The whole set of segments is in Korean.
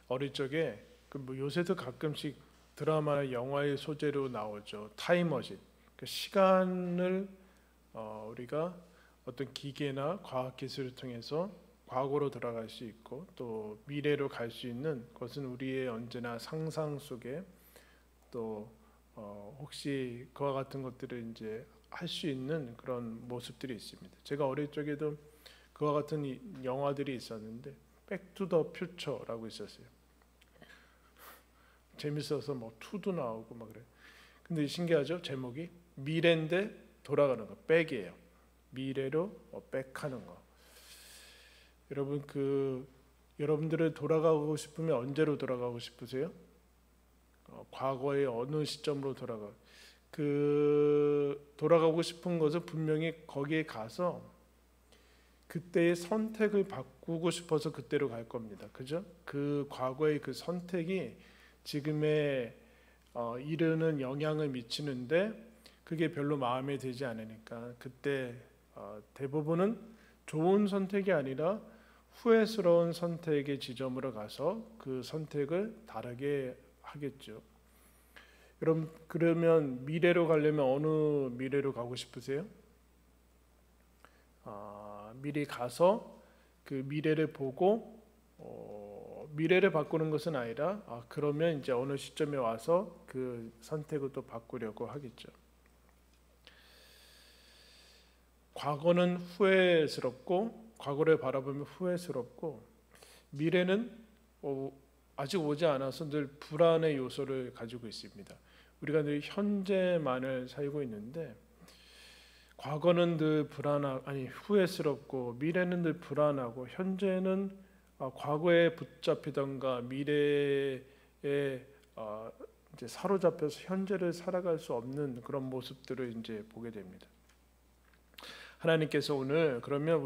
어릴 적에 뭐 요새도 가끔씩 드라마나 영화의 소재로 나오죠. 타임머신. 그 시간을 우리가 어떤 기계나 과학 기술을 통해서 과거로 돌아갈 수 있고 또 미래로 갈 수 있는 것은 우리의 언제나 상상 속에 또 혹시 그와 같은 것들을 이제 할 수 있는 그런 모습들이 있습니다. 제가 어릴 적에도 그와 같은 영화들이 있었는데 백투더 퓨처라고 있었어요. 재밌어서 뭐 2도 나오고 막 그래요. 근데 신기하죠? 제목이 미래인데 돌아가는 거, 백이에요. 미래로 백하는 거. 여러분 여러분들을 돌아가고 싶으면 언제로 돌아가고 싶으세요? 과거의 어느 시점으로 돌아가고 싶은 것은 분명히 거기에 가서 그때의 선택을 바꾸고 싶어서 그때로 갈 겁니다. 그죠? 그 과거의 그 선택이 지금의 이르는 영향을 미치는데 그게 별로 마음에 들지 않으니까 그때 대부분은 좋은 선택이 아니라 후회스러운 선택의 지점으로 가서 그 선택을 다르게 하겠죠. 여러분 그러면 미래로 가려면 어느 미래로 가고 싶으세요? 미리 가서 그 미래를 보고 미래를 바꾸는 것은 아니라 그러면 이제 어느 시점에 와서 그 선택을 또 바꾸려고 하겠죠. 과거는 후회스럽고 과거를 바라보면 후회스럽고 미래는 아직 오지 않아서 늘 불안의 요소를 가지고 있습니다. 우리가 늘 현재만을 살고 있는데 과거는 늘 후회스럽고 미래는 늘 불안하고 현재는 과거에 붙잡히던가 미래에 이제 사로잡혀서 현재를 살아갈 수 없는 그런 모습들을 이제 보게 됩니다. 하나님께서 오늘 그러면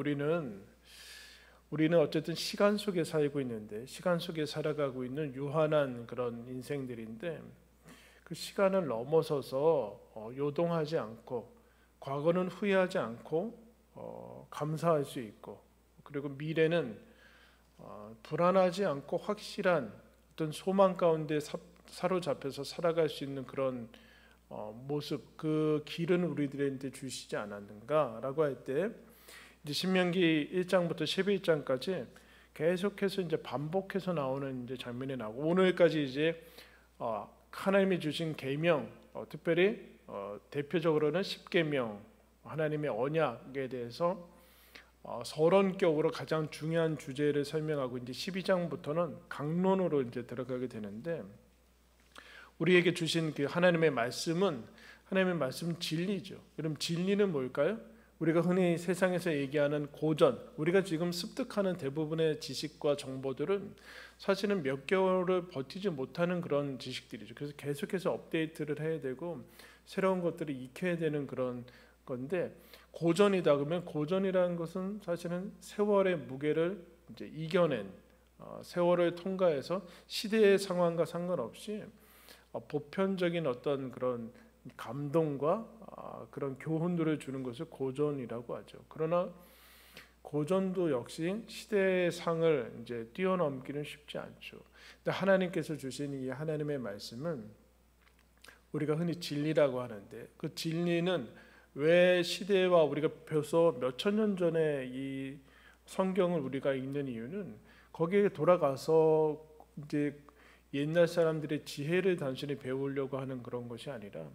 우리는 어쨌든 시간 속에 살고 있는데 시간 속에 살아가고 있는 유한한 그런 인생들인데 그 시간을 넘어서서 요동하지 않고 과거는 후회하지 않고 감사할 수 있고 그리고 미래는 불안하지 않고 확실한 어떤 소망 가운데 사로잡혀서 살아갈 수 있는 그런 모습, 그 길은 우리들한테 주시지 않았는가라고 할 때 이제 신명기 1장부터 11장까지 계속해서 이제 반복해서 나오는 이제 장면이 나오고 오늘까지 이제 하나님이 주신 계명, 특별히 대표적으로는 10계명 하나님의 언약에 대해서 서론격으로 가장 중요한 주제를 설명하고 이제 12장부터는 강론으로 이제 들어가게 되는데 우리에게 주신 그 하나님의 말씀은 진리죠. 그럼 진리는 뭘까요? 우리가 흔히 세상에서 얘기하는 고전, 우리가 지금 습득하는 대부분의 지식과 정보들은 사실은 몇 개월을 버티지 못하는 그런 지식들이죠. 그래서 계속해서 업데이트를 해야 되고 새로운 것들을 익혀야 되는 그런 건데 고전이다 그러면 고전이라는 것은 사실은 세월의 무게를 이제 이겨낸 세월을 통과해서 시대의 상황과 상관없이 보편적인 어떤 그런 감동과 그런 교훈들을 주는 것을 고전이라고 하죠. 그러나 고전도 역시 시대의 상을 이제 뛰어넘기는 쉽지 않죠. 근데 하나님께서 주신 이 하나님의 말씀은 우리가 흔히 진리라고 하는데 그 진리는 왜 시대와 우리가 벌써 몇천 년 전에 이 성경을 우리가 읽는 이유는 거기에 돌아가서 이제 옛날 사람들의 지혜를 단순히 배우려고 하는 그런 것이 아니라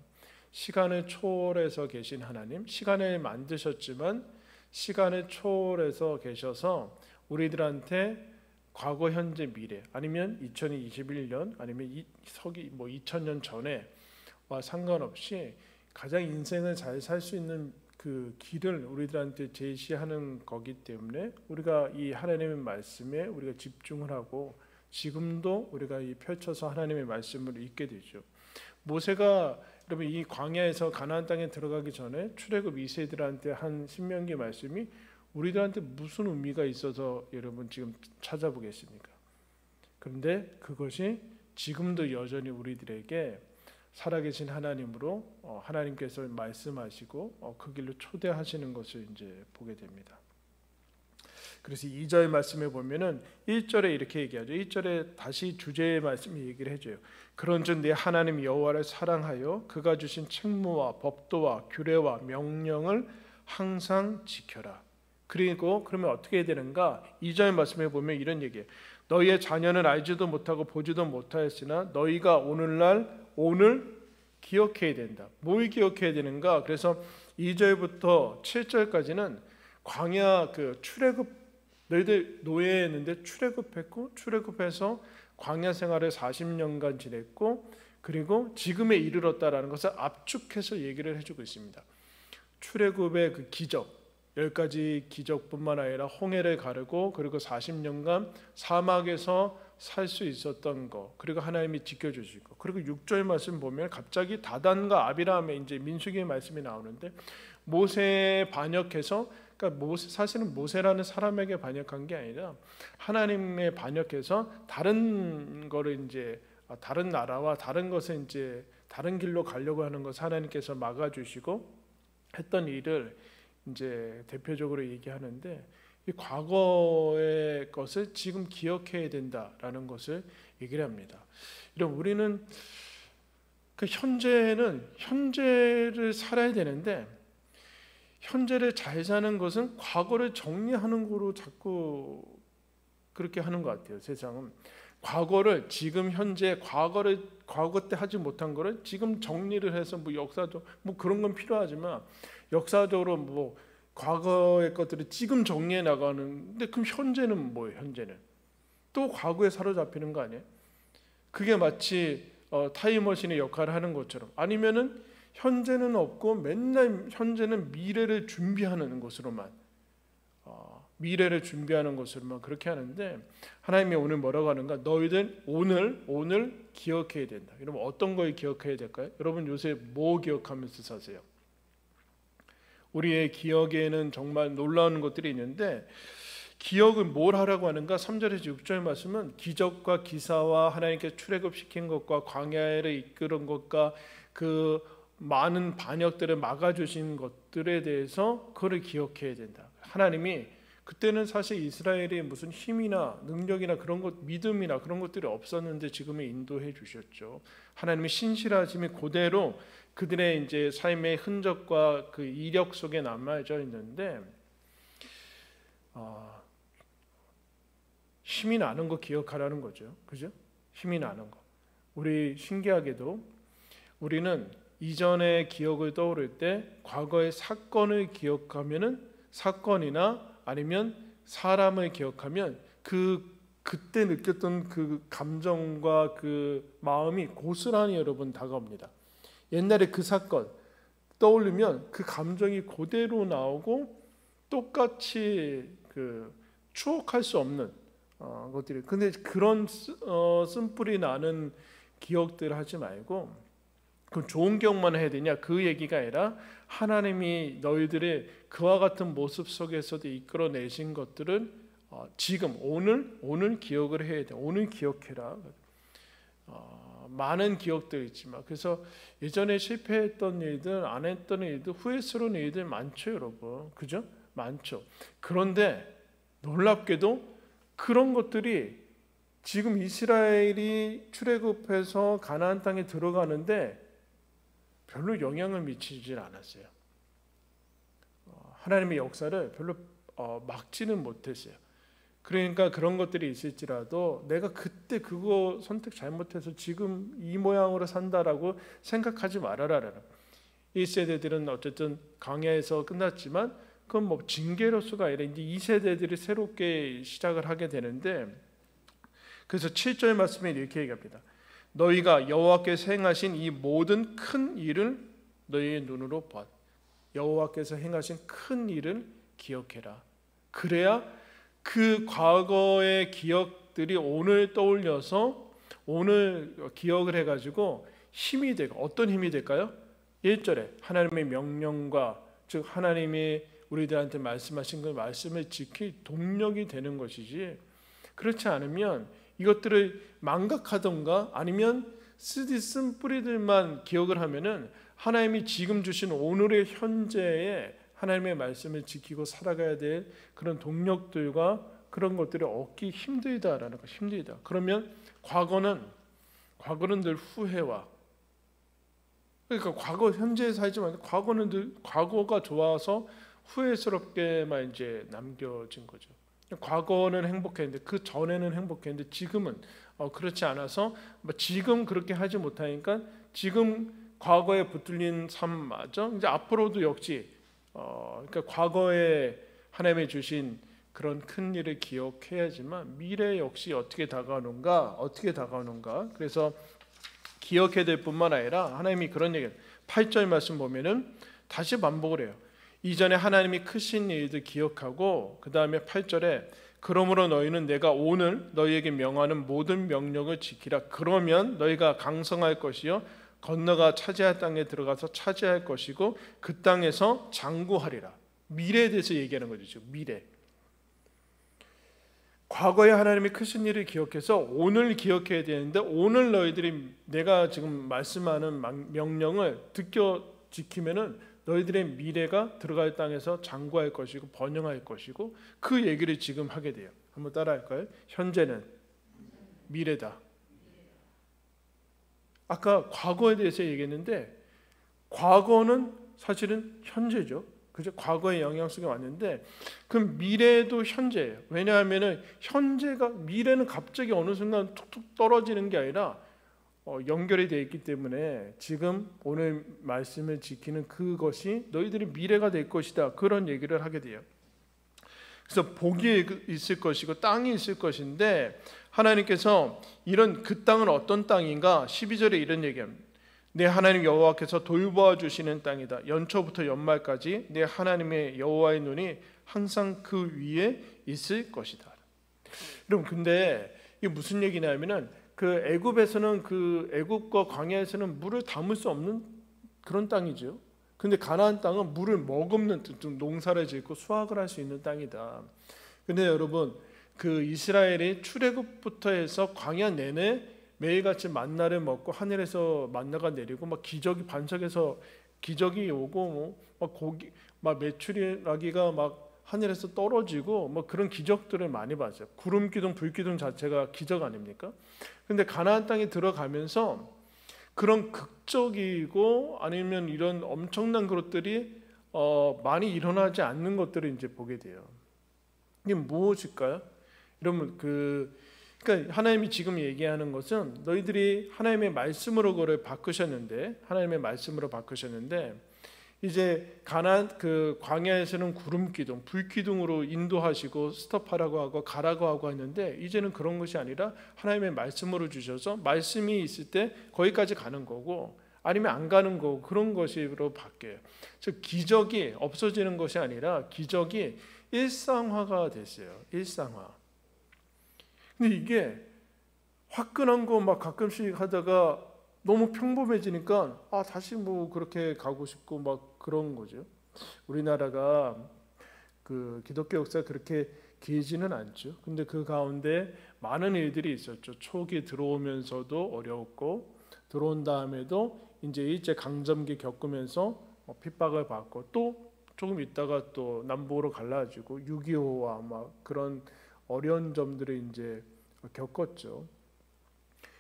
시간을 초월해서 계신 하나님, 시간을 만드셨지만 시간을 초월해서 계셔서 우리들한테 과거, 현재, 미래 아니면 2021년 아니면 서기 2000년 전에와 상관없이 가장 인생을 잘 살 수 있는 그 길을 우리들한테 제시하는 거기 때문에 우리가 이 하나님의 말씀에 우리가 집중을 하고 지금도 우리가 이 펼쳐서 하나님의 말씀을 읽게 되죠. 모세가 여러분 이 광야에서 가나안 땅에 들어가기 전에 출애굽 2세들한테 한 신명기 말씀이 우리들한테 무슨 의미가 있어서 여러분 지금 찾아보겠습니까? 그런데 그것이 지금도 여전히 우리들에게 살아계신 하나님으로 하나님께서 말씀하시고 그 길로 초대하시는 것을 이제 보게 됩니다. 그래서 2절 말씀에 보면은 1절에 이렇게 얘기하죠. 1절에 다시 주제의 말씀을 얘기를 해줘요. 그런즉 내 하나님 여호와를 사랑하여 그가 주신 책무와 법도와 규례와 명령을 항상 지켜라. 그리고 그러면 어떻게 해야 되는가? 2절 말씀에 보면 이런 얘기예요. 너희의 자녀는 알지도 못하고 보지도 못하였으나 너희가 오늘 기억해야 된다. 뭘 기억해야 되는가? 그래서 2절부터 7절까지는 광야 출애굽, 너희들 노예였는데 출애굽해서 광야 생활을 40년간 지냈고 그리고 지금에 이르렀다라는 것을 압축해서 얘기를 해주고 있습니다. 출애굽의 그 기적 10가지 기적뿐만 아니라 홍해를 가르고 그리고 40년간 사막에서 살 수 있었던 거, 그리고 하나님이 지켜주시고, 그리고 6절 말씀 보면 갑자기 다단과 아비람의 이제 민수기의 말씀이 나오는데 모세에 반역해서, 그러니까 사실은 모세라는 사람에게 반역한 게 아니라 하나님에 반역해서 다른 거를 이제 다른 나라와 다른 것을 이제 다른 길로 가려고 하는 것을 하나님께서 막아주시고 했던 일을 이제 대표적으로 얘기하는데, 이 과거의 것을 지금 기억해야 된다라는 것을 얘기를 합니다. 이런 우리는 그 현재를 살아야 되는데, 현재를 잘 사는 것은 과거를 정리하는 거로 자꾸 그렇게 하는 것 같아요. 세상은 과거를 지금 현재 과거 때 하지 못한 거를 지금 정리를 해서 뭐 역사도 뭐 그런 건 필요하지만 역사적으로 뭐 과거의 것들을 지금 정리해 나가는데, 그럼 현재는 뭐예요? 현재는 또 과거에 사로잡히는 거 아니에요? 그게 마치 타임머신의 역할을 하는 것처럼, 아니면은 현재는 없고 맨날 현재는 미래를 준비하는 것으로만 그렇게 하는데, 하나님이 오늘 뭐라고 하는가? 너희들 오늘 기억해야 된다. 여러분 어떤 걸 기억해야 될까요? 여러분 요새 뭐 기억하면서 사세요? 우리의 기억에는 정말 놀라운 것들이 있는데, 기억은 뭘 하라고 하는가? 3절에서 6절 말씀은 기적과 기사와 하나님께서 출애굽시킨 것과 광야를 이끄는 것과 그 많은 반역들을 막아주신 것들에 대해서 그걸 기억해야 된다. 하나님이 그때는 사실 이스라엘이 무슨 힘이나 능력이나 그런 것, 믿음이나 그런 것들이 없었는데 지금은 인도해 주셨죠. 하나님의 신실하심이 그대로 그들의 이제 삶의 흔적과 그 이력 속에 남아져 있는데, 힘이 나는 거 기억하라는 거죠. 그죠? 힘이 나는 거. 우리 신기하게도 우리는 이전의 기억을 떠오를 때 과거의 사건을 기억하면은, 사건이나 아니면 사람을 기억하면 그때 느꼈던 그 감정과 그 마음이 고스란히 여러분 다가옵니다. 옛날에 그 사건 떠올리면 그 감정이 그대로 나오고 똑같이 그 추억할 수 없는 것들이. 근데 그런 쓴뿌리 나는 기억들 하지 말고, 그 좋은 기억만 해야 되냐? 그 얘기가 아니라 하나님이 너희들의 그와 같은 모습 속에서도 이끌어내신 것들은 지금 오늘 기억을 해야 돼. 오늘 기억해라. 많은 기억들이 있지만, 그래서 예전에 실패했던 일들, 안 했던 일들, 후회스러운 일들 많죠, 여러분. 그죠? 많죠. 그런데 놀랍게도 그런 것들이 지금 이스라엘이 출애굽해서 가나안 땅에 들어가는데 별로 영향을 미치질 않았어요. 하나님의 역사를 별로 막지는 못했어요. 그러니까 그런 것들이 있을지라도 내가 그때 그거 선택 잘못해서 지금 이 모양으로 산다라고 생각하지 말아라. 1세대들은 어쨌든 광야에서 끝났지만 그건 뭐 징계로서가 아니라 이제 2세대들이 새롭게 시작을 하게 되는데, 그래서 7절 말씀에 이렇게 얘기합니다. 너희가 여호와께서 행하신 이 모든 큰 일을 너희의 눈으로 봐. 여호와께서 행하신 큰 일을 기억해라. 그래야 그 과거의 기억들이 오늘 떠올려서 오늘 기억을 해가지고 힘이 되고, 어떤 힘이 될까요? 1절에 하나님의 명령과, 즉 하나님이 우리들한테 말씀하신 그 말씀을 지킬 동력이 되는 것이지, 그렇지 않으면 이것들을 망각하던가 아니면 쓴 뿌리들만 기억을 하면은 하나님이 지금 주신 오늘의 현재에 하나님의 말씀을 지키고 살아가야 될 그런 동력들과 그런 것들을 얻기 힘들다라는 거, 힘들다. 그러면 과거는 늘 후회와, 그러니까 과거 현재에 살지만 과거는 늘 과거가 좋아서 후회스럽게만 이제 남겨진 거죠. 과거는 행복했는데 그 전에는 행복했는데 지금은 그렇지 않아서 지금 그렇게 하지 못하니까 지금 과거에 붙들린 삶마저 이제 앞으로도 역시 그러니까 과거에 하나님이 주신 그런 큰 일을 기억해야지만 미래 역시 어떻게 다가오는가. 그래서 기억해야 될 뿐만 아니라 하나님이 그런 얘기를 8절 말씀 보면은 다시 반복을 해요. 이전에 하나님이 크신 일들 기억하고 그 다음에 8절에 그러므로 너희는 내가 오늘 너희에게 명하는 모든 명령을 지키라. 그러면 너희가 강성할 것이요 건너가 차지할 땅에 들어가서 차지할 것이고 그 땅에서 장구하리라. 미래에 대해서 얘기하는 거죠. 지금 미래. 과거에 하나님이 크신 일을 기억해서 오늘 기억해야 되는데 오늘 너희들이 내가 지금 말씀하는 명령을 지키면은 너희들의 미래가 들어갈 땅에서 장구할 것이고 번영할 것이고 그 얘기를 지금 하게 돼요. 한번 따라할까요? 현재는 미래다. 아까 과거에 대해서 얘기했는데 과거는 사실은 현재죠. 그죠? 과거의 영향 속에 왔는데 그 미래도 현재예요. 왜냐하면은 미래는 갑자기 어느 순간 툭툭 떨어지는 게 아니라 연결이 되어 있기 때문에 지금 오늘 말씀을 지키는 그것이 너희들의 미래가 될 것이다. 그런 얘기를 하게 돼요. 그래서 복이 있을 것이고 땅이 있을 것인데 하나님께서 그 땅은 어떤 땅인가? 12절에 이런 얘기합니다. 내 하나님 여호와께서 돌보아 주시는 땅이다. 연초부터 연말까지 내 하나님의 여호와의 눈이 항상 그 위에 있을 것이다. 여러분 근데 이게 무슨 얘기냐면은 그 애굽과 광야에서는 물을 담을 수 없는 그런 땅이죠. 근데 가나안 땅은 물을 머금는 농사를 짓고 수확을 할 수 있는 땅이다. 근데 여러분 그 이스라엘이 출애굽부터 해서 광야 내내 매일같이 만나를 먹고 하늘에서 만나가 내리고 막 기적이 반석에서 기적이 오고 막 고기 막 메추라기가 막 하늘에서 떨어지고 뭐 그런 기적들을 많이 봤어요. 구름 기둥, 불 기둥 자체가 기적 아닙니까? 근데 가나안 땅에 들어가면서 그런 극적이고 아니면 이런 엄청난 것들이 많이 일어나지 않는 것들을 이제 보게 돼요. 이게 무엇일까요? 여러분 그러니까 하나님이 지금 얘기하는 것은 너희들이 하나님의 말씀으로 그를 바꾸셨는데 이제 그 광야에서는 구름 기둥, 불 기둥으로 인도하시고 스톱하라고 하고 가라고 하고 했는데 이제는 그런 것이 아니라 하나님의 말씀으로 주셔서 말씀이 있을 때 거기까지 가는 거고 아니면 안 가는 거고 그런 것으로 바뀌어요. 즉 기적이 없어지는 것이 아니라 기적이 일상화가 됐어요. 일상화. 근데 이게 화끈한 거 막 가끔씩 하다가 너무 평범해지니까 다시 뭐 그렇게 가고 싶고 막 그런 거죠. 우리나라가 그 기독교 역사가 그렇게 길지는 않죠. 근데 그 가운데 많은 일들이 있었죠. 초기 들어오면서도 어려웠고 들어온 다음에도 이제 일제 강점기 겪으면서 핍박을 받고 또 조금 있다가 또 남북으로 갈라지고 6.25와 막 그런 어려운 점들을 이제 겪었죠.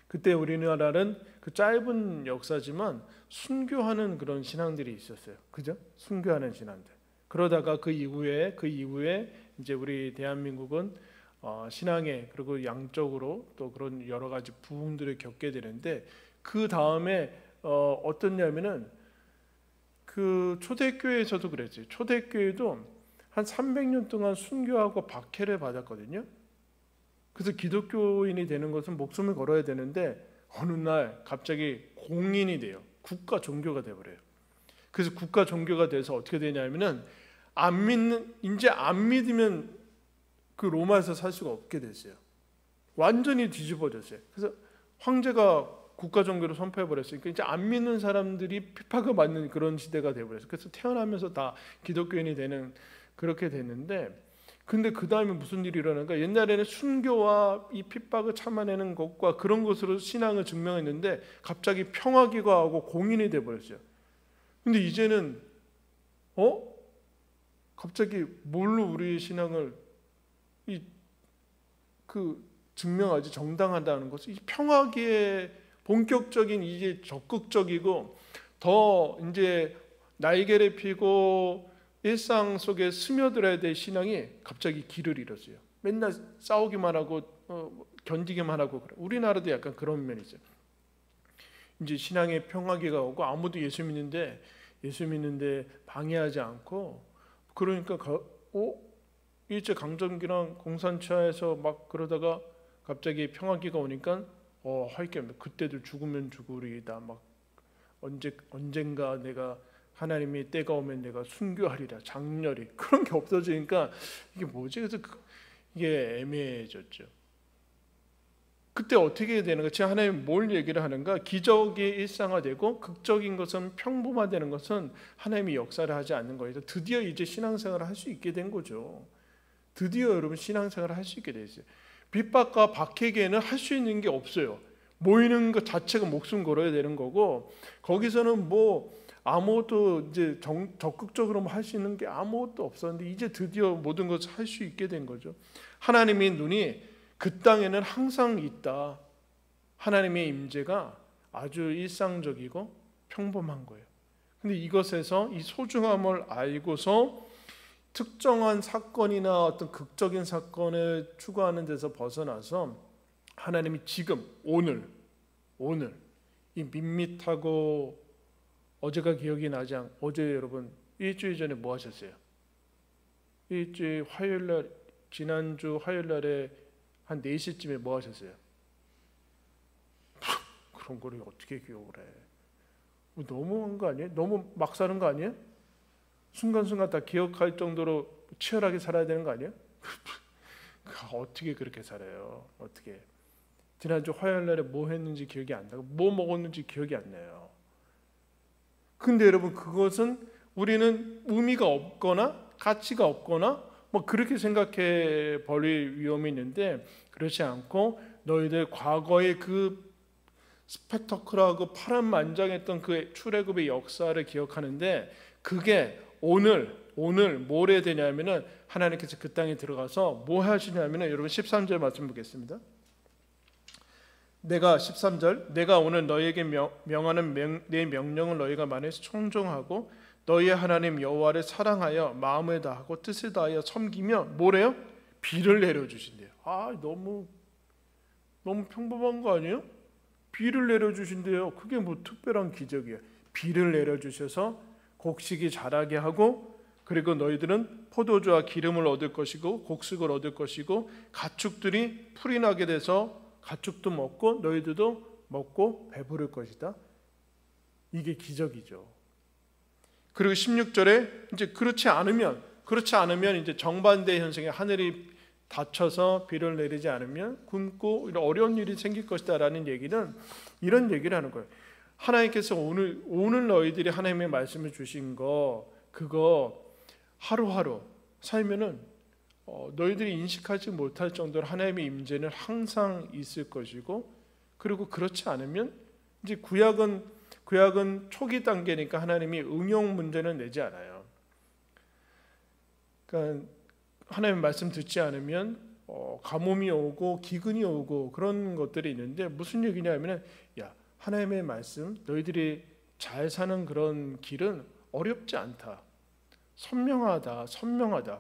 그때 우리나라는 그 짧은 역사지만 순교하는 그런 신앙들이 있었어요. 그죠? 순교하는 신앙들. 그러다가 그 이후에 이제 우리 대한민국은 신앙에 그리고 양적으로 또 그런 여러 가지 부흥들을 겪게 되는데 그 다음에 어떻냐면은 그 초대교회에서도 그랬어요. 초대교회도 한 300년 동안 순교하고 박해를 받았거든요. 그래서 기독교인이 되는 것은 목숨을 걸어야 되는데 어느 날 갑자기 공인이 돼요. 국가 종교가 돼버려요. 그래서 국가 종교가 돼서 어떻게 되냐면은 이제 안 믿으면 그 로마에서 살 수가 없게 됐어요. 완전히 뒤집어졌어요. 그래서 황제가 국가 종교를 선포해버렸으니까 이제 안 믿는 사람들이 핍박을 받는 그런 시대가 돼버렸어요. 그래서 태어나면서 다 기독교인이 되는 그렇게 됐는데 근데 그 다음에 무슨 일이 일어나는가? 옛날에는 순교와 이 핍박을 참아내는 것과 그런 것으로 신앙을 증명했는데 갑자기 평화기가하고 공인이 돼버렸어요. 근데 이제는 갑자기 뭘로 우리의 신앙을 증명하지 정당하다는 것은 이 평화기에 본격적인 이제 적극적이고 더 이제 날개를 펴고 일상 속에 스며들어야 될 신앙이 갑자기 길을 잃었어요. 맨날 싸우기만 하고 견디기만 하고 그래. 우리나라도 약간 그런 면이죠. 이제 신앙의 평화기가 오고 아무도 예수 믿는데 방해하지 않고 그러니까 일제 강점기랑 공산차에서 막 그러다가 갑자기 평화기가 오니까 할 게 없네. 그때도 죽으면 죽으리다. 막 언젠가 내가 하나님이 때가 오면 내가 순교하리라. 장렬히 그런 게 없어지니까 이게 뭐지? 그래서 이게 애매해졌죠. 그때 어떻게 해야 되는가? 지금 하나님이 뭘 얘기를 하는가? 기적이 일상화되고 극적인 것은 평범화되는 것은 하나님이 역사를 하지 않는 거예요. 드디어 이제 신앙생활을 할 수 있게 된 거죠. 드디어 여러분 신앙생활을 할 수 있게 됐어요. 핍박과 박해에는 할 수 있는 게 없어요. 모이는 것 자체가 목숨 걸어야 되는 거고 거기서는 뭐 아무것도 이제 적극적으로 할 수 있는 게 아무것도 없었는데 이제 드디어 모든 것을 할 수 있게 된 거죠. 하나님의 눈이 그 땅에는 항상 있다. 하나님의 임재가 아주 일상적이고 평범한 거예요. 근데 이것에서 이 소중함을 알고서 특정한 사건이나 어떤 극적인 사건을 추구하는 데서 벗어나서 하나님이 지금 오늘 이 밋밋하고 어제가 기억이 나지 않고 어제 여러분 일주일 전에 뭐 하셨어요? 일주일 화요일날 지난주 화요일날에 한 4시쯤에 뭐 하셨어요? 그런 거를 어떻게 기억을 해? 너무한 거 아니에요? 너무 막 사는 거 아니에요? 순간순간 다 기억할 정도로 치열하게 살아야 되는 거 아니에요? 어떻게 그렇게 살아요? 어떻게? 지난주 화요일날에 뭐 했는지 기억이 안 나고 뭐 먹었는지 기억이 안 나요. 근데 여러분 그것은 우리는 의미가 없거나 가치가 없거나 뭐 그렇게 생각해 버릴 위험이 있는데 그렇지 않고 너희들 과거의 그 스펙터클하고 파란만장했던 그 출애굽의 역사를 기억하는데 그게 오늘 뭘 해야 되냐면은 하나님께서 그 땅에 들어가서 뭐 하시냐면은 여러분 13절 말씀 보겠습니다. 내가 13절 내가 오늘 너희에게 명하는 내 명령을 너희가 만에서 청종하고 너희의 하나님 여호와를 사랑하여 마음을 다하고 뜻을 다하여 섬기며 뭐래요? 비를 내려주신대요. 너무 평범한 거 아니에요? 비를 내려주신대요. 그게 뭐 특별한 기적이에요. 비를 내려주셔서 곡식이 자라게 하고 그리고 너희들은 포도주와 기름을 얻을 것이고 곡식을 얻을 것이고 가축들이 풀이 나게 돼서 가축도 먹고 너희들도 먹고 배부를 것이다. 이게 기적이죠. 그리고 16절에 이제 그렇지 않으면 이제 정반대 현상에 하늘이 닫혀서 비를 내리지 않으면 굶고 이런 어려운 일이 생길 것이다라는 얘기는 이런 얘기를 하는 거예요. 하나님께서 오늘 너희들이 하나님의 말씀을 주신 거 그거 하루하루 살면은 너희들이 인식하지 못할 정도로 하나님의 임재는 항상 있을 것이고 그리고 그렇지 않으면 이제 구약은 초기 단계니까 하나님이 응용 문제는 내지 않아요. 그러니까 하나님 말씀 듣지 않으면 가뭄이 오고 기근이 오고 그런 것들이 있는데 무슨 얘기냐면은 하나님의 말씀 너희들이 잘 사는 그런 길은 어렵지 않다. 선명하다.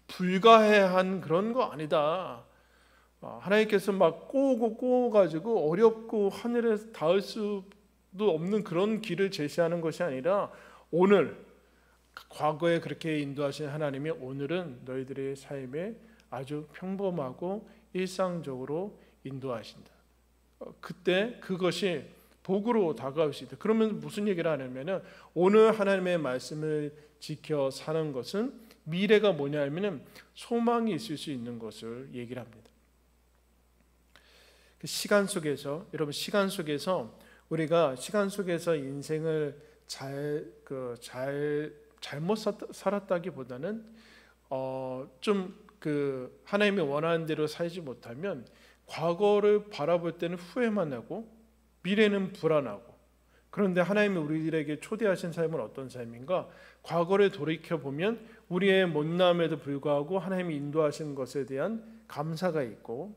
불가해한 그런 거 아니다. 하나님께서 막 꼬가지고 어렵고 하늘에 닿을 수도 없는 그런 길을 제시하는 것이 아니라 오늘 과거에 그렇게 인도하신 하나님이 오늘은 너희들의 삶에 아주 평범하고 일상적으로 인도하신다. 그때 그것이 복으로 다가올 수 있다. 그러면 무슨 얘기를 하냐면은 오늘 하나님의 말씀을 지켜 사는 것은 미래가 뭐냐면은 소망이 있을 수 있는 것을 얘기를 합니다. 그 시간 속에서 우리가 시간 속에서 인생을 잘못 살았다기보다는 좀 하나님이 원하는 대로 살지 못하면 과거를 바라볼 때는 후회만 하고 미래는 불안하고 그런데 하나님이 우리들에게 초대하신 삶은 어떤 삶인가? 과거를 돌이켜 보면 우리의 못남에도 불구하고 하나님이 인도하신 것에 대한 감사가 있고,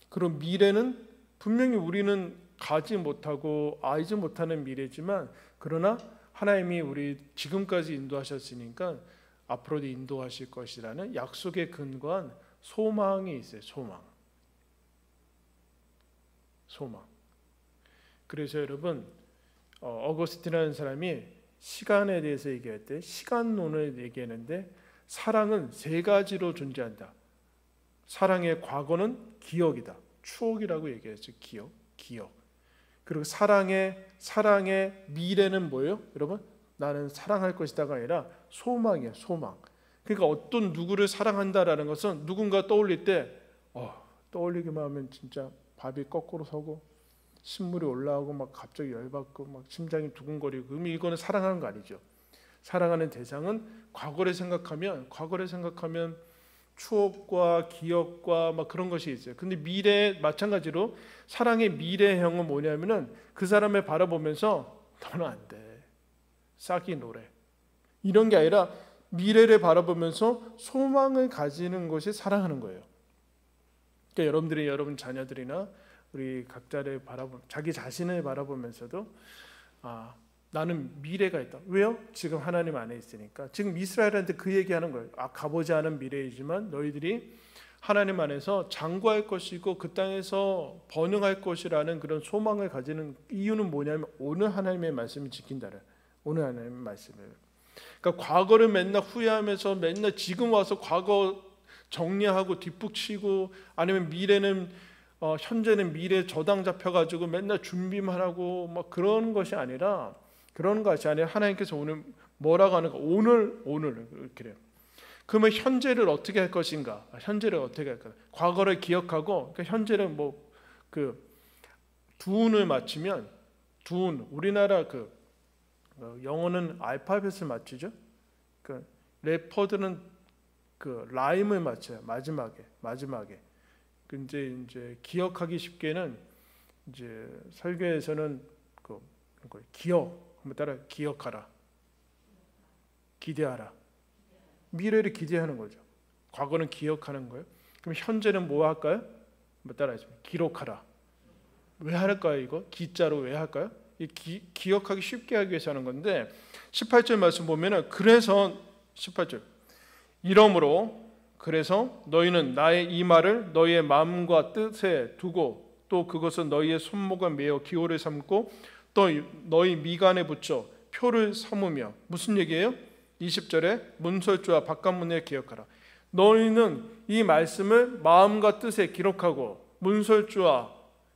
그리고 미래는 분명히 우리는 가지 못하고 알지 못하는 미래지만, 그러나 하나님이 우리 지금까지 인도하셨으니까 앞으로도 인도하실 것이라는 약속에 근거한 소망이 있어요. 소망. 그래서 여러분, 어거스틴이라는 사람이 시간에 대해서 얘기할 때 시간론을 얘기하는데, 사랑은 세 가지로 존재한다. 사랑의 과거는 기억이다. 추억이라고 얘기했죠. 기억. 그리고 사랑의 미래는 뭐예요? 여러분, 나는 사랑할 것이다가 아니라 소망이에요. 소망. 그러니까 어떤 누구를 사랑한다라는 것은 누군가 떠올릴 때 떠올리기만 하면 진짜 밥이 거꾸로 서고 신물이 올라오고 막 갑자기 열받고 막 심장이 두근거리고, 그럼 이거는 사랑하는 거 아니죠. 사랑하는 대상은 과거를 생각하면 추억과 기억과 막 그런 것이 있어요. 근데 미래 마찬가지로 사랑의 미래형은 뭐냐면은 그 사람을 바라보면서 너는 안 돼, 싹이 노래, 이런 게 아니라 미래를 바라보면서 소망을 가지는 것이 사랑하는 거예요. 그러니까 여러분들이 여러분 자녀들이나 우리 각자를 자기 자신을 바라보면서도 나는 미래가 있다. 왜요? 지금 하나님 안에 있으니까. 지금 이스라엘한테 그 얘기하는 거예요. 가보지 않은 미래이지만 너희들이 하나님 안에서 장구할 것이고 그 땅에서 번영할 것이라는 그런 소망을 가지는 이유는 뭐냐면 오늘 하나님의 말씀을 지킨다는, 오늘 하나님의 말씀을. 그러니까 과거를 맨날 후회하면서 맨날 지금 와서 과거 정리하고 뒷북치고, 아니면 미래는 현재는 미래 저당 잡혀가지고 맨날 준비만 하고 막 그런 것이 아니라 하나님께서 오늘 뭐라고 하는가? 오늘 그래요. 그러면 현재를 어떻게 할 것인가? 과거를 기억하고, 그러니까 현재는 두운을 맞추면 우리나라 영어는 알파벳을 맞추죠. 래퍼들은 라임을 맞춰요. 마지막에. 근데 이제 기억하기 쉽게는 이제 설교에서는 한번 따라 기억하라, 기대하라. 미래를 기대하는 거죠. 과거는 기억하는 거예요. 그럼 현재는 뭐 할까요? 한번 따라하시면 기록하라. 왜 할까요? 이거 기자로 왜 할까요? 기억하기 쉽게 하기 위해서 하는 건데, 18절 말씀 보면은 그래서 18절 이러므로 그래서 너희는 나의 이 말을 너희의 마음과 뜻에 두고 또 그것은 너희의 손목에 매어 기호를 삼고 또 너희 미간에 붙여 표를 삼으며. 무슨 얘기예요? 20절에 문설주와 바깥문에 기억하라. 너희는 이 말씀을 마음과 뜻에 기록하고 문설주와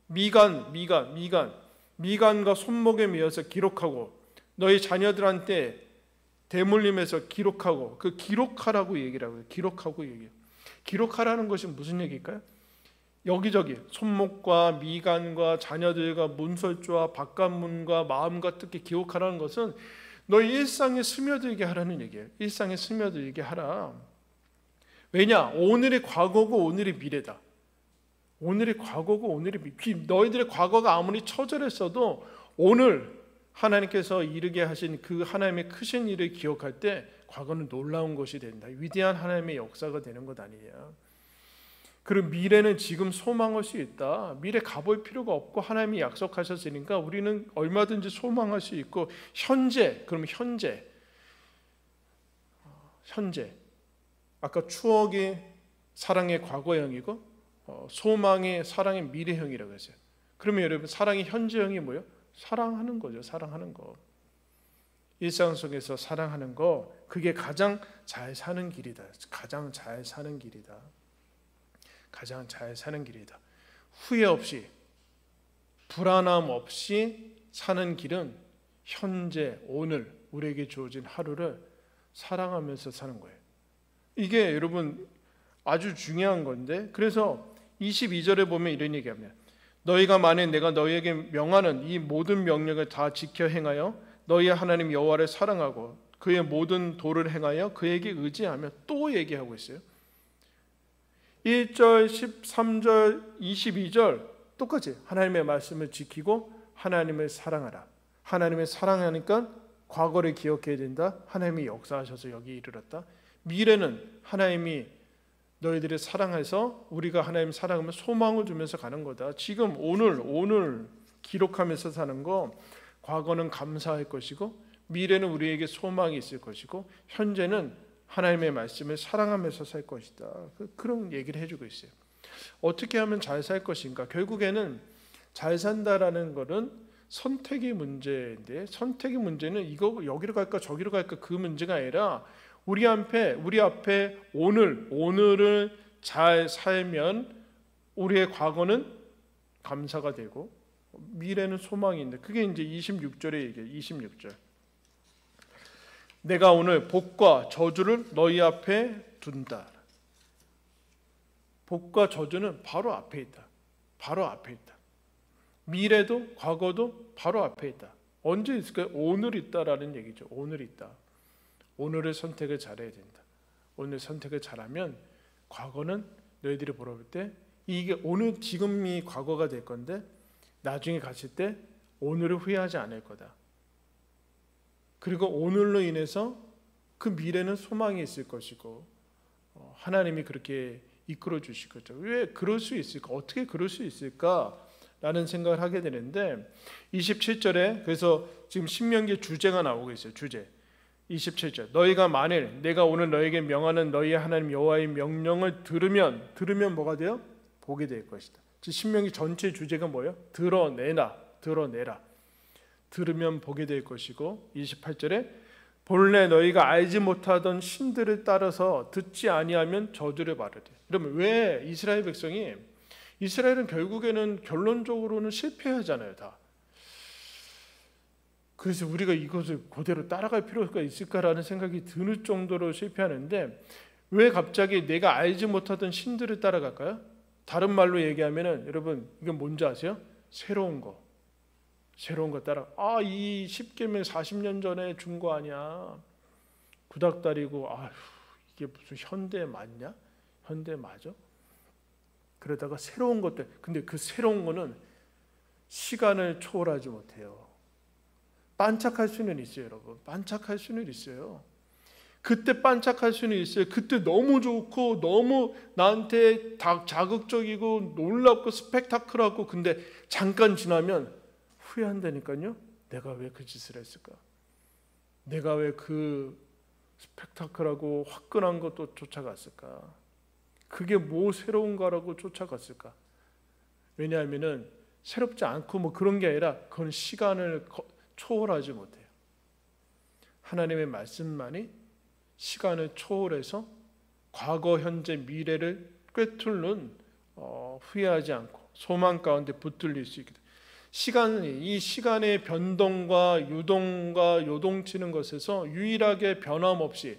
미간과 손목에 매어서 기록하고 너희 자녀들한테 대물림에서 기록하고, 그 기록하라고 얘기를 하고요. 기록하라는 것이 무슨 얘기일까요? 여기저기 손목과 미간과 자녀들과 문설주와 바깥문과 마음과 뜻에 기록하라는 것은 너희 일상에 스며들게 하라는 얘기예요. 일상에 스며들게 하라. 왜냐? 오늘의 과거고 오늘의 미래다. 너희들의 과거가 아무리 처절했어도 오늘 하나님께서 이르게 하신 그 하나님의 크신 일을 기억할 때 과거는 놀라운 것이 된다. 위대한 하나님의 역사가 되는 것 아니냐. 그리고 미래는 지금 소망할 수 있다. 미래 가볼 필요가 없고 하나님이 약속하셨으니까 우리는 얼마든지 소망할 수 있고, 현재. 아까 추억이 사랑의 과거형이고 소망이 사랑의 미래형이라고 했어요. 그러면 여러분, 사랑의 현재형이 뭐예요? 사랑하는 거죠. 사랑하는 거. 일상 속에서 사랑하는 거, 그게 가장 잘 사는 길이다. 가장 잘 사는 길이다. 후회 없이, 불안함 없이 사는 길은 현재, 오늘 우리에게 주어진 하루를 사랑하면서 사는 거예요. 이게 여러분 아주 중요한 건데, 그래서 22절에 보면 이런 얘기합니다. 너희가 만일 내가 너희에게 명하는 이 모든 명령을 다 지켜 행하여 너희의 하나님 여호와를 사랑하고 그의 모든 도를 행하여 그에게 의지하며, 또 얘기하고 있어요. 1절, 13절, 22절 똑같이 하나님의 말씀을 지키고 하나님을 사랑하라. 하나님을 사랑하니까 과거를 기억해야 된다. 하나님이 역사하셔서 여기 이르렀다. 미래는 하나님이 너희들을 사랑해서 우리가 하나님 사랑하면 소망을 주면서 가는 거다. 지금 오늘 기록하면서 사는 거, 과거는 감사할 것이고 미래는 우리에게 소망이 있을 것이고 현재는 하나님의 말씀을 사랑하면서 살 것이다. 그런 얘기를 해주고 있어요. 어떻게 하면 잘 살 것인가? 결국에는 잘 산다라는 것은 선택의 문제인데, 선택의 문제는 이거 여기로 갈까 저기로 갈까 그 문제가 아니라 우리 앞에 오늘을 잘 살면 우리의 과거는 감사가 되고 미래는 소망이 있는데, 그게 이제 26절에 얘기해요. 26절. 내가 오늘 복과 저주를 너희 앞에 둔다. 복과 저주는 바로 앞에 있다. 바로 앞에 있다. 미래도 과거도 바로 앞에 있다. 언제 있을까요? 오늘 있다라는 얘기죠. 오늘 있다. 오늘의 선택을 잘해야 된다. 오늘 선택을 잘하면 과거는 너희들이 돌아볼 때 이게 오늘 지금이 과거가 될 건데 나중에 갔을 때 오늘을 후회하지 않을 거다. 그리고 오늘로 인해서 그 미래는 소망이 있을 것이고 하나님이 그렇게 이끌어 주실 거죠. 왜 그럴 수 있을까? 어떻게 그럴 수 있을까? 라는 생각을 하게 되는데 27절에 그래서 지금 신명기의 주제가 나오고 있어요. 주제 27절. 너희가 만일 내가 오늘 너에게 명하는 너희 하나님 여호와의 명령을 들으면 뭐가 돼요? 보게 될 것이다. 신명기 전체 주제가 뭐예요? 드러내라. 들으면 보게 될 것이고 28절에 본래 너희가 알지 못하던 신들을 따라서 듣지 아니하면 저주를 받으리. 그러면 왜 이스라엘 백성이, 이스라엘은 결국에는 결론적으로는 실패하잖아요, 다. 그래서 우리가 이것을 그대로 따라갈 필요가 있을까라는 생각이 드는 정도로 실패하는데, 왜 갑자기 내가 알지 못하던 신들을 따라갈까요? 다른 말로 얘기하면은 여러분 이건 뭔지 아세요? 새로운 거 따라. 이 10계명 40년 전에 준 거 아니야. 구닥다리고 이게 무슨 현대 맞냐? 현대 맞아? 그러다가 새로운 것들. 근데 그 새로운 거는 시간을 초월하지 못해요. 반짝할 수는 있어요, 여러분. 반짝할 수는 있어요. 그때 반짝할 수는 있어요. 그때 너무 좋고 너무 나한테 자극적이고 놀랍고 스펙타클하고, 근데 잠깐 지나면 후회한다니까요. 내가 왜 그 짓을 했을까? 내가 왜 그 스펙타클하고 화끈한 것도 쫓아갔을까? 그게 뭐 새로운 거라고 쫓아갔을까? 왜냐하면은 새롭지 않고 뭐 그런 게 아니라 그건 시간을 초월하지 못해요. 하나님의 말씀만이 시간을 초월해서 과거, 현재, 미래를 꿰뚫는 후회하지 않고 소망 가운데 붙들릴 수 있게 돼요. 이 시간의 변동과 유동과 요동치는 것에서 유일하게 변함없이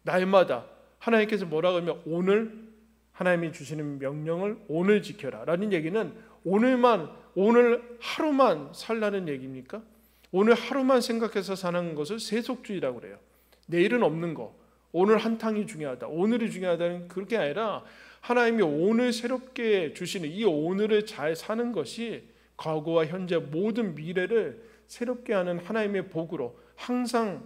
날마다 하나님께서 뭐라고 하면 오늘 하나님이 주시는 명령을 오늘 지켜라 라는 얘기는 오늘 하루만 살라는 얘기입니까? 오늘 하루만 생각해서 사는 것을 세속주의라고 그래요. 내일은 없는 거, 오늘 한탕이 중요하다, 오늘이 중요하다는 그게 아니라 하나님이 오늘 새롭게 주시는 이 오늘을 잘 사는 것이 과거와 현재 모든 미래를 새롭게 하는 하나님의 복으로 항상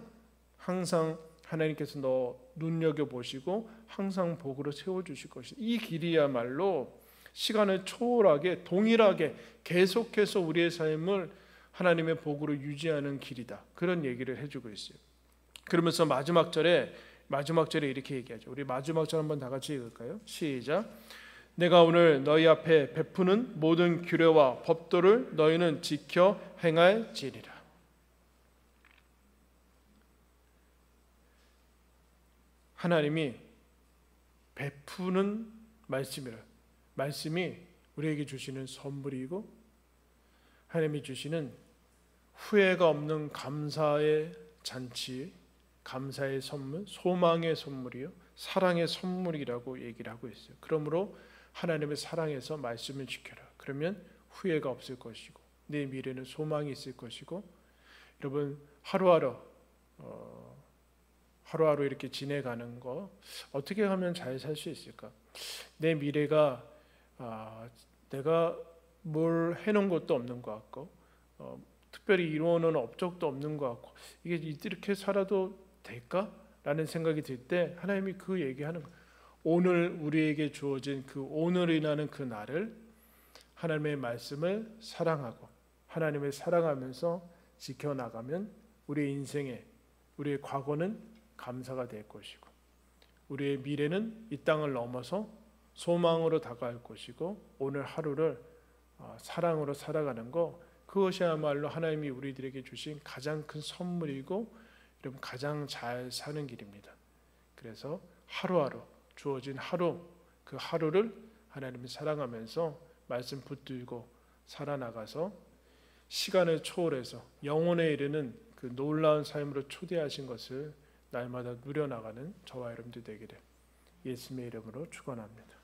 하나님께서 너 눈여겨보시고 항상 복으로 세워주실 것이다. 이 길이야말로 시간을 초월하게 동일하게 계속해서 우리의 삶을 하나님의 복으로 유지하는 길이다. 그런 얘기를 해주고 있어요. 그러면서 마지막 절에 이렇게 얘기하죠. 우리 마지막 절 한번 다 같이 읽을까요? 시작. 내가 오늘 너희 앞에 베푸는 모든 규례와 법도를 너희는 지켜 행할지니라. 하나님이 베푸는 말씀이라. 말씀이 우리에게 주시는 선물이고 하나님이 주시는 후회가 없는 감사의 잔치, 감사의 선물, 소망의 선물이요, 사랑의 선물이라고 얘기를 하고 있어요. 그러므로 하나님의 사랑에서 말씀을 지켜라. 그러면 후회가 없을 것이고 내 미래는 소망이 있을 것이고, 여러분 하루하루 이렇게 지내가는 거 어떻게 하면 잘 살 수 있을까? 내 미래가 내가 뭘 해놓은 것도 없는 것 같고 특별히 이루어놓은 업적도 없는 것 같고 이게 이렇게 살아도 될까? 라는 생각이 들 때 하나님이 그 얘기하는 거예요. 오늘 우리에게 주어진 그 오늘이라는 그 날을 하나님의 말씀을 사랑하고 하나님을 사랑하면서 지켜나가면 우리의 인생에 우리의 과거는 감사가 될 것이고 우리의 미래는 이 땅을 넘어서 소망으로 다가갈 것이고 오늘 하루를 사랑으로 살아가는 거 그것이야말로 하나님이 우리들에게 주신 가장 큰 선물이고 여러분 가장 잘 사는 길입니다. 그래서 하루하루 주어진 하루 그 하루를 하나님을 사랑하면서 말씀 붙들고 살아나가서 시간을 초월해서 영혼에 이르는 그 놀라운 삶으로 초대하신 것을 날마다 누려나가는 저와 여러분들 되기를 예수님의 이름으로 축원합니다.